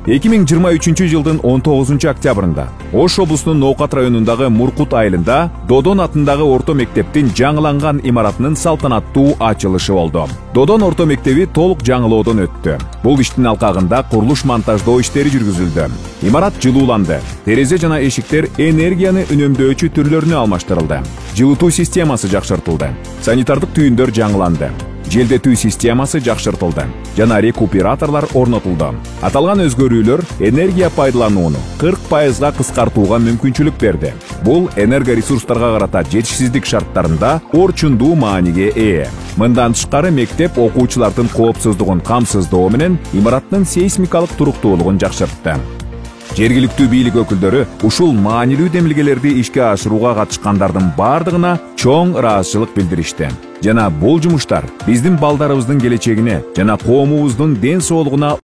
2023 жылдын 19 октябрында Ош облусунун Ноокат районундагы Муркут айылында Додон атындагы орто мектептин жаңыланган имаратынын салтанаттуу ачылышы болду. Додон орто мектеби толук жаңылоодон өттү. Бул иштин алкагында курулуш монтаждоо иштери жүргүзүлдү. Имарат жылууланды. Терезе жана эшиктер энергияны үнөмдөөчү түрлөрүнө алмаштырылды. Жылытуу системасы жакшыртылды. Санитардык түйүндөр жаңыланды. Желдетүү системасы жакшыртылды жана рекуператорлар орнотулду. Аталган өзгөрүүлөр энергия пайдаланууну 40%га кыскартууга мүмкүнчүлүк берди. Бул энергоресурстарга карата жетишсиздик шарттарында орчундуу мааниге ээ. Мындан тышкары мектеп окуучулардын коопсуздугун камсыздоо менен имараттын сейсмикалык туруктуулугун жакшыртты. Жергиликтүү бийлик өкүлдөрү ушул маанилүү демилгелерди ишке ашырууга катышкандардын бардыгына чоң ыраазычылык билдиришти. Жана бул жумуштар биздин балдарыбыздын келечегине жана коомубуздун ден соолугуна